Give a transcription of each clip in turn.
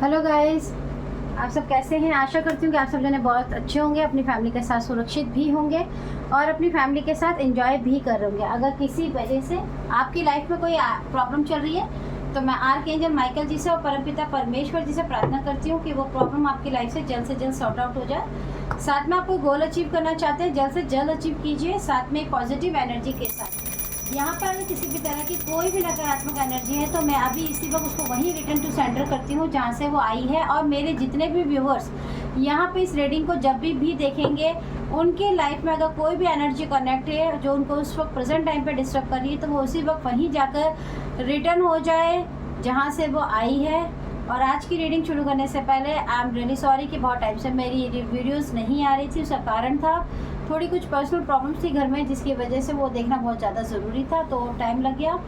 Hello guys, आप सब कैसे हैं। आशा करती हूँ कि आप सब जने बहुत अच्छे होंगे, अपनी फैमिली के साथ सुरक्षित भी होंगे और अपनी फैमिली के साथ एंजॉय भी कर रहे होंगे। अगर किसी वजह से आपकी लाइफ में कोई प्रॉब्लम चल रही है तो मैं आर्कएंजल माइकल जी से और परमपिता परमेश्वर जी से प्रार्थना करती हूँ कि वो प्रॉब्लम आपकी लाइफ से जल्द सॉर्ट आउट हो जाए। साथ में आप कोई गोल अचीव करना चाहते हैं, जल्द से जल्द अचीव कीजिए, साथ में पॉजिटिव एनर्जी के साथ। यहाँ पर अगर किसी भी तरह की कोई भी नकारात्मक एनर्जी है तो मैं अभी इसी वक्त उसको वहीं रिटर्न टू सेंटर करती हूँ जहाँ से वो आई है। और मेरे जितने भी व्यूअर्स यहाँ पे इस रीडिंग को जब भी देखेंगे, उनके लाइफ में अगर कोई भी एनर्जी कनेक्ट है जो उनको उस वक्त प्रेजेंट टाइम पे डिस्टर्ब कर रही है तो वो उसी वक्त वहीं जाकर रिटर्न हो जाए जहाँ से वो आई है। और आज की रीडिंग शुरू करने से पहले आई एम रियली सॉरी कि बहुत टाइम से मेरी वीडियोस नहीं आ रही थी। उसका कारण था थोड़ी कुछ पर्सनल प्रॉब्लम्स थी घर में, जिसकी वजह से वो देखना बहुत ज़्यादा ज़रूरी था, तो टाइम लग गया।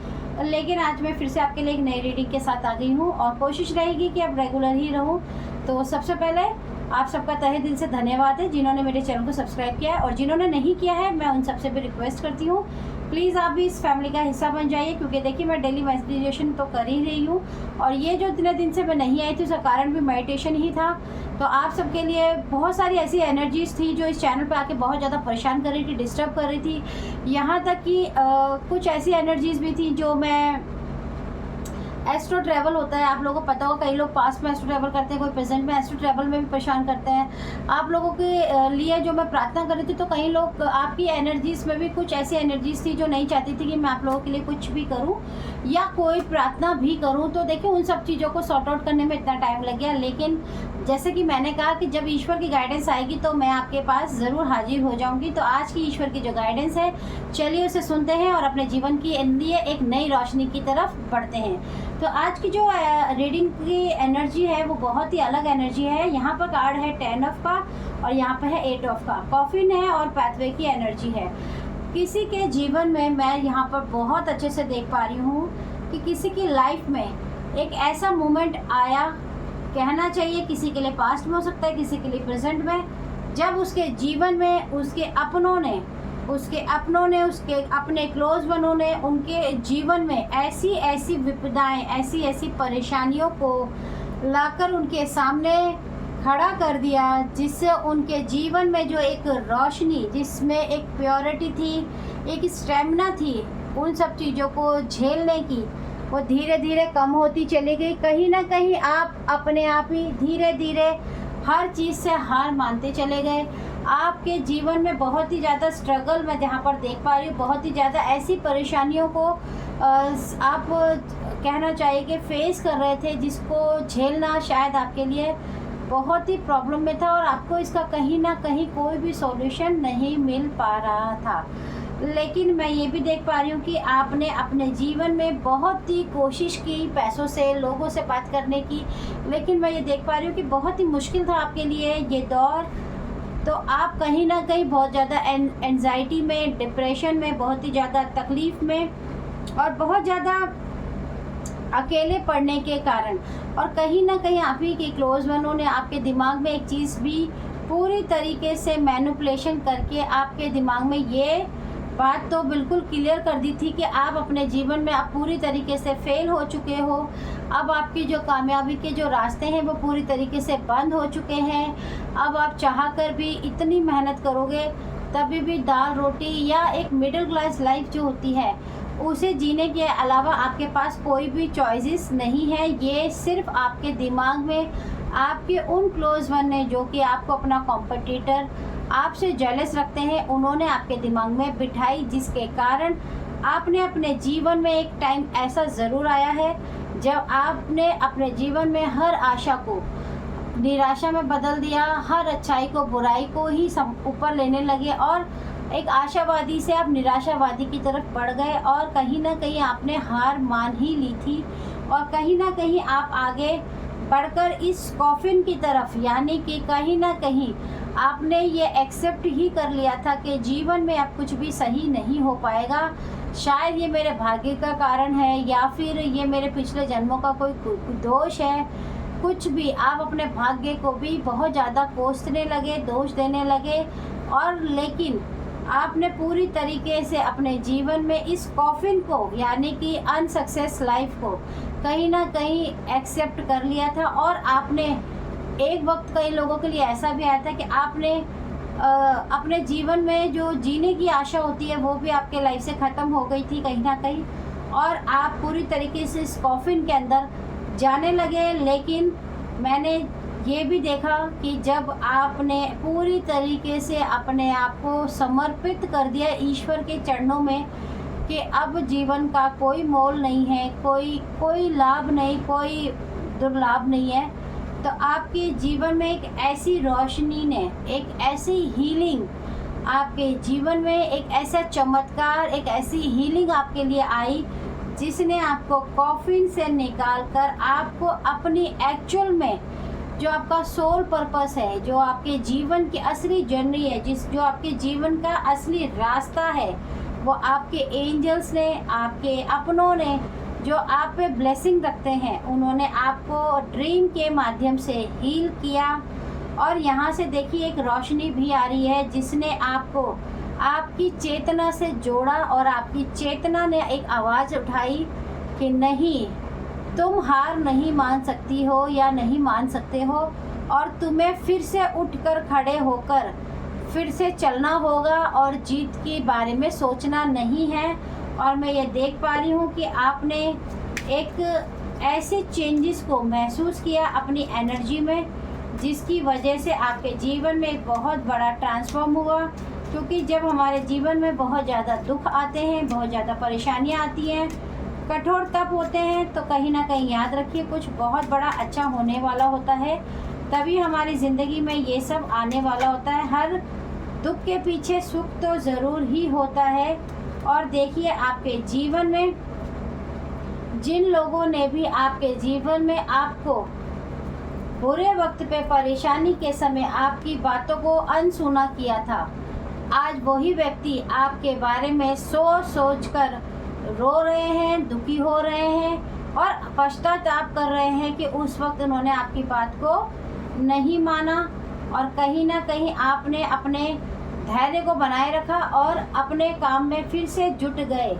लेकिन आज मैं फिर से आपके लिए एक नई रीडिंग के साथ आ गई हूँ और कोशिश रहेगी कि अब रेगुलर ही रहूँ। तो सबसे पहले आप सबका तहे दिल से धन्यवाद है जिन्होंने मेरे चैनल को सब्सक्राइब किया है, और जिन्होंने नहीं किया है मैं उन सबसे भी रिक्वेस्ट करती हूँ प्लीज़ आप भी इस फैमिली का हिस्सा बन जाइए, क्योंकि देखिए मैं डेली मेडिटेशन तो कर ही रही हूँ और ये जो इतने दिन से मैं नहीं आई थी उसका कारण भी मेडिटेशन ही था। तो आप सबके लिए बहुत सारी ऐसी एनर्जीज थी जो इस चैनल पे आके बहुत ज़्यादा परेशान कर रही थी, डिस्टर्ब कर रही थी। यहाँ तक कि कुछ ऐसी एनर्जीज भी थी जो मैं एस्ट्रो ट्रैवल होता है, आप लोगों को पता होगा, कई लोग पास्ट में एस्ट्रो ट्रैवल करते हैं, कोई प्रेजेंट में एस्ट्रो ट्रैवल में भी परेशान करते हैं। आप लोगों के लिए जो मैं प्रार्थना कर रही थी तो कई लोग आपकी एनर्जीज में भी कुछ ऐसी एनर्जीज थी जो नहीं चाहती थी कि मैं आप लोगों के लिए कुछ भी करूं या कोई प्रार्थना भी करूं। तो देखिए उन सब चीज़ों को सॉर्ट आउट करने में इतना टाइम लग गया, लेकिन जैसे कि मैंने कहा कि जब ईश्वर की गाइडेंस आएगी तो मैं आपके पास ज़रूर हाजिर हो जाऊंगी। तो आज की ईश्वर की जो गाइडेंस है, चलिए उसे सुनते हैं और अपने जीवन की लिए एक नई रोशनी की तरफ बढ़ते हैं। तो आज की जो रीडिंग की एनर्जी है वो बहुत ही अलग एनर्जी है। यहाँ पर कार्ड है 10 ऑफ का और यहाँ पर है 8 ऑफ का, कॉफिन है और पैथवे की एनर्जी है। किसी के जीवन में मैं यहाँ पर बहुत अच्छे से देख पा रही हूँ कि किसी की लाइफ में एक ऐसा मोमेंट आया, कहना चाहिए किसी के लिए पास्ट में हो सकता है, किसी के लिए प्रेजेंट में, जब उसके जीवन में उसके अपनों ने उसके अपने क्लोज वनों ने उनके जीवन में ऐसी ऐसी विपदाएं, ऐसी ऐसी परेशानियों को लाकर उनके सामने खड़ा कर दिया, जिससे उनके जीवन में जो एक रोशनी, जिसमें एक प्योरिटी थी, एक स्टेमिना थी, उन सब चीज़ों को झेलने की, वो धीरे धीरे कम होती चली गई। कहीं ना कहीं आप अपने आप ही धीरे धीरे हर चीज़ से हार मानते चले गए। आपके जीवन में बहुत ही ज़्यादा स्ट्रगल मैं जहाँ पर देख पा रही हूँ, बहुत ही ज़्यादा ऐसी परेशानियों को आप कहना चाहिए कि फेस कर रहे थे, जिसको झेलना शायद आपके लिए बहुत ही प्रॉब्लम में था और आपको इसका कहीं ना कहीं कोई भी सॉल्यूशन नहीं मिल पा रहा था। लेकिन मैं ये भी देख पा रही हूँ कि आपने अपने जीवन में बहुत ही कोशिश की पैसों से, लोगों से बात करने की, लेकिन मैं ये देख पा रही हूँ कि बहुत ही मुश्किल था आपके लिए ये दौर। तो आप कहीं ना कहीं बहुत ज़्यादा एंजाइटी में, डिप्रेशन में, बहुत ही ज़्यादा तकलीफ़ में और बहुत ज़्यादा अकेले पड़ने के कारण, और कहीं ना कहीं आप ही के क्लोज वनों ने आपके दिमाग में एक चीज़ भी पूरी तरीके से मैनिपुलेशन करके आपके दिमाग में ये बात तो बिल्कुल क्लियर कर दी थी कि आप अपने जीवन में आप पूरी तरीके से फेल हो चुके हो। अब आपकी जो कामयाबी के जो रास्ते हैं वो पूरी तरीके से बंद हो चुके हैं। अब आप चाह कर भी इतनी मेहनत करोगे तभी भी दाल रोटी या एक मिडिल क्लास लाइफ जो होती है उसे जीने के अलावा आपके पास कोई भी चॉइसेस नहीं है। ये सिर्फ आपके दिमाग में आपके उन क्लोज वन ने, जो कि आपको अपना कॉम्पिटिटर, आपसे जेलस रखते हैं, उन्होंने आपके दिमाग में बिठाई, जिसके कारण आपने अपने जीवन में एक टाइम ऐसा ज़रूर आया है जब आपने अपने जीवन में हर आशा को निराशा में बदल दिया, हर अच्छाई को बुराई को ही ऊपर लेने लगे और एक आशावादी से आप निराशावादी की तरफ बढ़ गए और कहीं ना कहीं आपने हार मान ही ली थी और कहीं ना कहीं आप आगे बढ़कर इस कॉफिन की तरफ, यानी कि कहीं ना कहीं आपने ये एक्सेप्ट ही कर लिया था कि जीवन में अब कुछ भी सही नहीं हो पाएगा। शायद ये मेरे भाग्य का कारण है या फिर ये मेरे पिछले जन्मों का कोई दोष है, कुछ भी। आप अपने भाग्य को भी बहुत ज़्यादा कोसने लगे, दोष देने लगे। और लेकिन आपने पूरी तरीके से अपने जीवन में इस कॉफिन को यानी कि अनसक्सेस लाइफ को कहीं ना कहीं एक्सेप्ट कर लिया था। और आपने एक वक्त कई लोगों के लिए ऐसा भी आया था कि आपने अपने जीवन में जो जीने की आशा होती है वो भी आपके लाइफ से ख़त्म हो गई थी कहीं ना कहीं, और आप पूरी तरीके से इस कॉफिन के अंदर जाने लगे। लेकिन मैंने ये भी देखा कि जब आपने पूरी तरीके से अपने आप को समर्पित कर दिया ईश्वर के चरणों में कि अब जीवन का कोई मोल नहीं है, कोई लाभ नहीं, कोई दुर्लाभ नहीं है, तो आपके जीवन में एक ऐसी रोशनी ने, एक ऐसी हीलिंग आपके जीवन में, एक ऐसा चमत्कार, एक ऐसी हीलिंग आपके लिए आई जिसने आपको कॉफिन से निकाल कर आपको अपनी एक्चुअल में जो आपका सोल पर्पस है, जो आपके जीवन की असली जर्नी है, जो आपके जीवन का असली रास्ता है, वो आपके एंजल्स ने, आपके अपनों ने जो आप पे ब्लेसिंग रखते हैं, उन्होंने आपको ड्रीम के माध्यम से हील किया। और यहाँ से देखिए एक रोशनी भी आ रही है जिसने आपको आपकी चेतना से जोड़ा, और आपकी चेतना ने एक आवाज़ उठाई कि नहीं, तुम हार नहीं मान सकती हो या नहीं मान सकते हो, और तुम्हें फिर से उठकर खड़े होकर फिर से चलना होगा और जीत के बारे में सोचना नहीं है। और मैं ये देख पा रही हूँ कि आपने एक ऐसे चेंजेस को महसूस किया अपनी एनर्जी में जिसकी वजह से आपके जीवन में एक बहुत बड़ा ट्रांसफॉर्म हुआ। क्योंकि जब हमारे जीवन में बहुत ज़्यादा दुख आते हैं, बहुत ज़्यादा परेशानियाँ आती हैं, कठोर तप होते हैं, तो कहीं ना कहीं याद रखिए कुछ बहुत बड़ा अच्छा होने वाला होता है, तभी हमारी ज़िंदगी में ये सब आने वाला होता है। हर दुख के पीछे सुख तो ज़रूर ही होता है। और देखिए आपके जीवन में जिन लोगों ने भी आपके जीवन में आपको बुरे वक्त पे, परेशानी के समय आपकी बातों को अनसुना किया था, आज वही व्यक्ति आपके बारे में सोच कर रो रहे हैं, दुखी हो रहे हैं और पश्चाताप कर रहे हैं कि उस वक्त उन्होंने आपकी बात को नहीं माना। और कहीं ना कहीं आपने अपने धैर्य को बनाए रखा और अपने काम में फिर से जुट गए।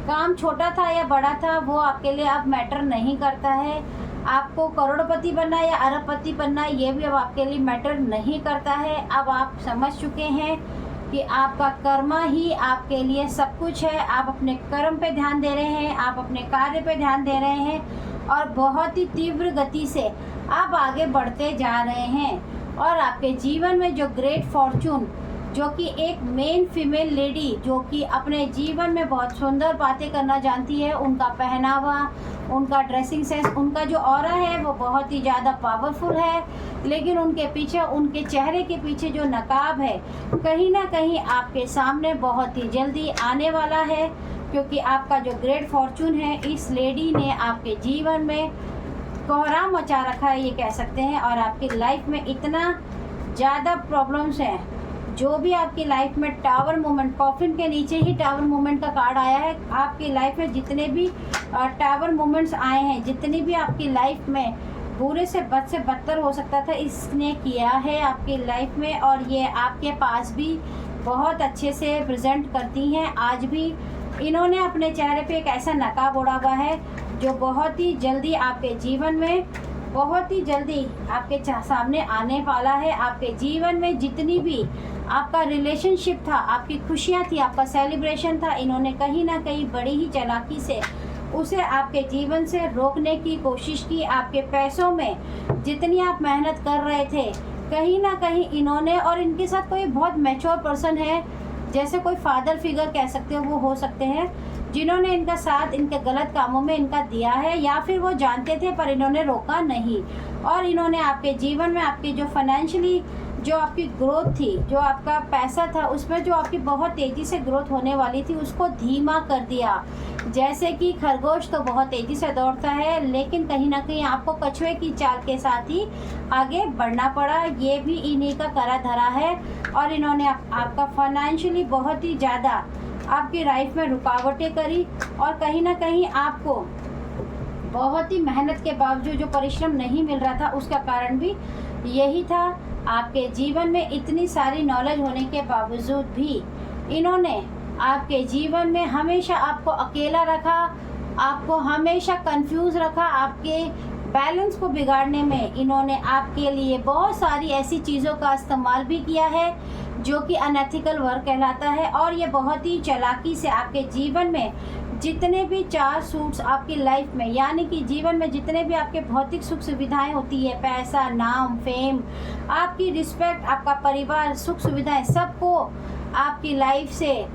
काम छोटा था या बड़ा था वो आपके लिए अब मैटर नहीं करता है। आपको करोड़पति बनना या अरबपति बनना ये भी अब आपके लिए मैटर नहीं करता है। अब आप समझ चुके हैं कि आपका कर्मा ही आपके लिए सब कुछ है। आप अपने कर्म पे ध्यान दे रहे हैं, आप अपने कार्य पे ध्यान दे रहे हैं और बहुत ही तीव्र गति से आप आगे बढ़ते जा रहे हैं। और आपके जीवन में जो ग्रेट फॉर्चून, जो कि एक मेन फीमेल लेडी जो कि अपने जीवन में बहुत सुंदर बातें करना जानती है, उनका पहनावा, उनका ड्रेसिंग सेंस, उनका जो ऑरा है वो बहुत ही ज़्यादा पावरफुल है, लेकिन उनके पीछे, उनके चेहरे के पीछे जो नकाब है कहीं ना कहीं आपके सामने बहुत ही जल्दी आने वाला है। क्योंकि आपका जो ग्रेट फॉर्चून है, इस लेडी ने आपके जीवन में कोहराम मचा रखा है ये कह सकते हैं। और आपकी लाइफ में इतना ज़्यादा प्रॉब्लम्स हैं, जो भी आपकी लाइफ में टावर मूवमेंट, कॉफिन के नीचे ही टावर मूवमेंट का कार्ड आया है। आपकी लाइफ में जितने भी टावर मूवमेंट्स आए हैं, जितनी भी आपकी लाइफ में बुरे से बदतर हो सकता था, इसने किया है आपकी लाइफ में। और ये आपके पास भी बहुत अच्छे से प्रेजेंट करती हैं। आज भी इन्होंने अपने चेहरे पे एक ऐसा नकाब ओढ़ा हुआ है जो बहुत ही जल्दी आपके जीवन में, बहुत ही जल्दी आपके सामने आने वाला है। आपके जीवन में जितनी भी आपका रिलेशनशिप था, आपकी खुशियाँ थी, आपका सेलिब्रेशन था, इन्होंने कहीं ना कहीं बड़ी ही चालाकी से उसे आपके जीवन से रोकने की कोशिश की। आपके पैसों में जितनी आप मेहनत कर रहे थे, कहीं ना कहीं इन्होंने, और इनके साथ कोई बहुत मैच्योर पर्सन है, जैसे कोई फादर फिगर कह सकते हो, वो हो सकते हैं, जिन्होंने इनका साथ इनके गलत कामों में इनका दिया है, या फिर वो जानते थे पर इन्होंने रोका नहीं। और इन्होंने आपके जीवन में आपकी जो फाइनेंशियली जो आपकी ग्रोथ थी, जो आपका पैसा था, उसमें जो आपकी बहुत तेज़ी से ग्रोथ होने वाली थी, उसको धीमा कर दिया। जैसे कि खरगोश तो बहुत तेज़ी से दौड़ता है, लेकिन कहीं ना कहीं आपको कछुए की चाल के साथ ही आगे बढ़ना पड़ा। ये भी इन्हीं का करा धरा है। और इन्होंने आपका फाइनेंशियली बहुत ही ज़्यादा आपकी लाइफ में रुकावटें करी, और कहीं ना कहीं आपको बहुत ही मेहनत के बावजूद जो परिश्रम नहीं मिल रहा था, उसका कारण भी यही था। आपके जीवन में इतनी सारी नॉलेज होने के बावजूद भी इन्होंने आपके जीवन में हमेशा आपको अकेला रखा, आपको हमेशा कंफ्यूज रखा, आपके बैलेंस को बिगाड़ने में इन्होंने आपके लिए बहुत सारी ऐसी चीज़ों का इस्तेमाल भी किया है जो कि अनएथिकल वर्क कहलाता है। और ये बहुत ही चालाकी से आपके जीवन में जितने भी 4 सूट्स आपकी लाइफ में, यानी कि जीवन में जितने भी आपके भौतिक सुख सुविधाएं होती है, पैसा, नाम, फेम, आपकी रिस्पेक्ट, आपका परिवार, सुख सुविधाएं, सबको आपकी लाइफ से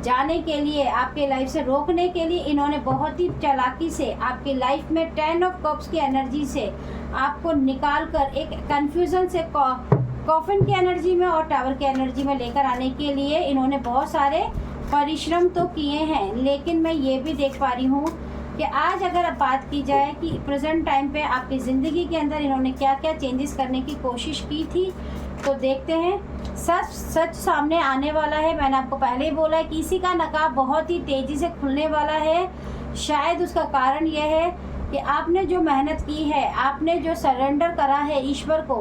जाने के लिए, आपके लाइफ से रोकने के लिए इन्होंने बहुत ही चालाकी से आपकी लाइफ में 10 ऑफ कप्स की एनर्जी से आपको निकाल कर एक कन्फ्यूज़न से कॉफिन की एनर्जी में और टावर की एनर्जी में लेकर आने के लिए इन्होंने बहुत सारे परिश्रम तो किए हैं। लेकिन मैं ये भी देख पा रही हूँ कि आज अगर बात की जाए कि प्रेजेंट टाइम पे आपकी ज़िंदगी के अंदर इन्होंने क्या क्या चेंजेस करने की कोशिश की थी, तो देखते हैं। सच सामने आने वाला है। मैंने आपको पहले ही बोला है कि किसी का नकाब बहुत ही तेज़ी से खुलने वाला है। शायद उसका कारण यह है कि आपने जो मेहनत की है, आपने जो सरेंडर करा है ईश्वर को,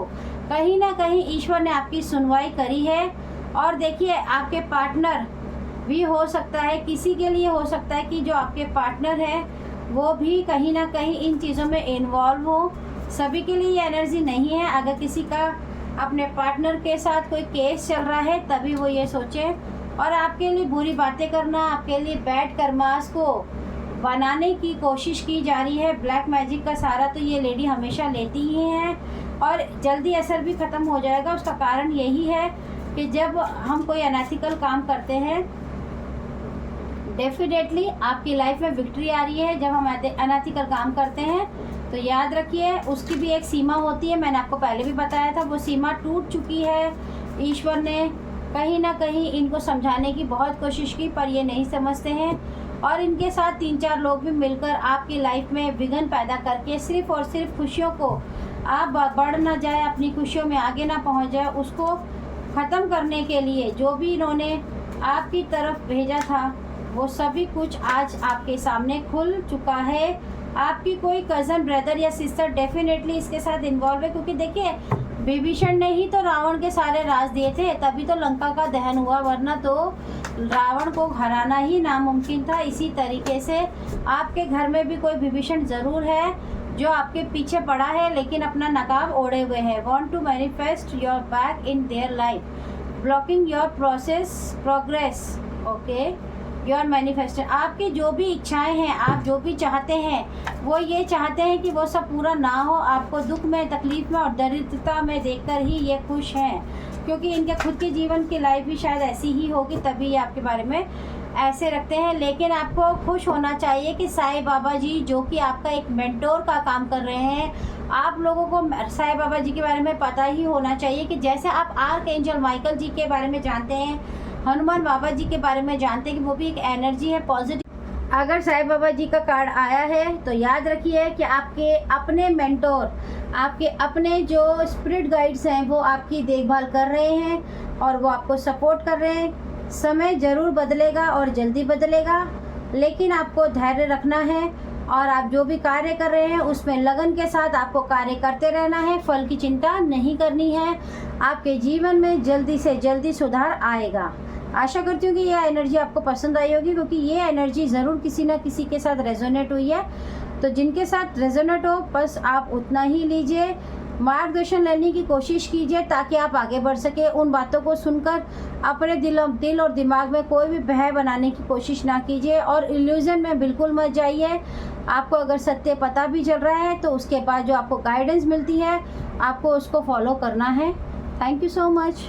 कहीं ना कहीं ईश्वर ने आपकी सुनवाई करी है। और देखिए, आपके पार्टनर भी हो सकता है, किसी के लिए हो सकता है कि जो आपके पार्टनर है वो भी कहीं ना कहीं इन चीज़ों में इन्वॉल्व हो। सभी के लिए ये एनर्जी नहीं है। अगर किसी का अपने पार्टनर के साथ कोई केस चल रहा है तभी वो ये सोचें। और आपके लिए बुरी बातें करना, आपके लिए बैड कर्मास को बनाने की कोशिश की जा रही है। ब्लैक मैजिक का सहारा तो ये लेडी हमेशा लेती ही हैं और जल्दी असर भी ख़त्म हो जाएगा। उसका कारण यही है कि जब हम कोई अनएथिकल काम करते हैं, डेफिनेटली आपकी लाइफ में विक्ट्री आ रही है। जब हम अनएथिकल काम करते हैं तो याद रखिए उसकी भी एक सीमा होती है। मैंने आपको पहले भी बताया था, वो सीमा टूट चुकी है। ईश्वर ने कहीं ना कहीं इनको समझाने की बहुत कोशिश की, पर ये नहीं समझते हैं। और इनके साथ 3-4 लोग भी मिलकर आपकी लाइफ में विघ्न पैदा करके सिर्फ़ और सिर्फ खुशियों को आप बढ़ ना जाए, अपनी खुशियों में आगे ना पहुंच जाए, उसको ख़त्म करने के लिए जो भी इन्होंने आपकी तरफ भेजा था वो सभी कुछ आज आपके सामने खुल चुका है। आपकी कोई कज़न, ब्रदर या सिस्टर डेफिनेटली इसके साथ इन्वॉल्व है, क्योंकि देखिए विभीषण ने ही तो रावण के सारे राज दिए थे, तभी तो लंका का दहन हुआ, वरना तो रावण को हराना ही नामुमकिन था। इसी तरीके से आपके घर में भी कोई विभीषण ज़रूर है जो आपके पीछे पड़ा है लेकिन अपना नकाब ओढ़े हुए है। Want to manifest your back in their life, blocking your progress. Okay, your manifestation, आपकी जो भी इच्छाएं हैं, आप जो भी चाहते हैं, वो ये चाहते हैं कि वो सब पूरा ना हो। आपको दुख में, तकलीफ में और दरिद्रता में देखकर ही ये खुश हैं, क्योंकि इनके खुद के जीवन की लाइफ भी शायद ऐसी ही होगी, तभी ये आपके बारे में ऐसे रखते हैं। लेकिन आपको खुश होना चाहिए कि साईं बाबा जी, जो कि आपका एक मेंटोर का काम कर रहे हैं, आप लोगों को साईं बाबा जी के बारे में पता ही होना चाहिए कि जैसे आप आर्क एंजल माइकल जी के बारे में जानते हैं, हनुमान बाबा जी के बारे में जानते हैं कि वो भी एक एनर्जी है, पॉजिटिव। अगर साईं बाबा जी का कार्ड आया है तो याद रखिए कि आपके अपने मेंटोर, आपके अपने जो स्पिरिट गाइड्स हैं वो आपकी देखभाल कर रहे हैं और वो आपको सपोर्ट कर रहे हैं। समय ज़रूर बदलेगा और जल्दी बदलेगा, लेकिन आपको धैर्य रखना है और आप जो भी कार्य कर रहे हैं उसमें लगन के साथ आपको कार्य करते रहना है। फल की चिंता नहीं करनी है। आपके जीवन में जल्दी से जल्दी सुधार आएगा। आशा करती हूँ कि यह एनर्जी आपको पसंद आई होगी, क्योंकि ये एनर्जी ज़रूर किसी न किसी के साथ रेजोनेट हुई है। तो जिनके साथ रेजोनेट हो बस आप उतना ही लीजिए, मार्गदर्शन लेने की कोशिश कीजिए ताकि आप आगे बढ़ सके। उन बातों को सुनकर अपने दिल और दिमाग में कोई भी भय बनाने की कोशिश ना कीजिए और इल्यूजन में बिल्कुल मत जाइए। आपको अगर सत्य पता भी चल रहा है तो उसके बाद जो आपको गाइडेंस मिलती है आपको उसको फॉलो करना है। Thank you so much.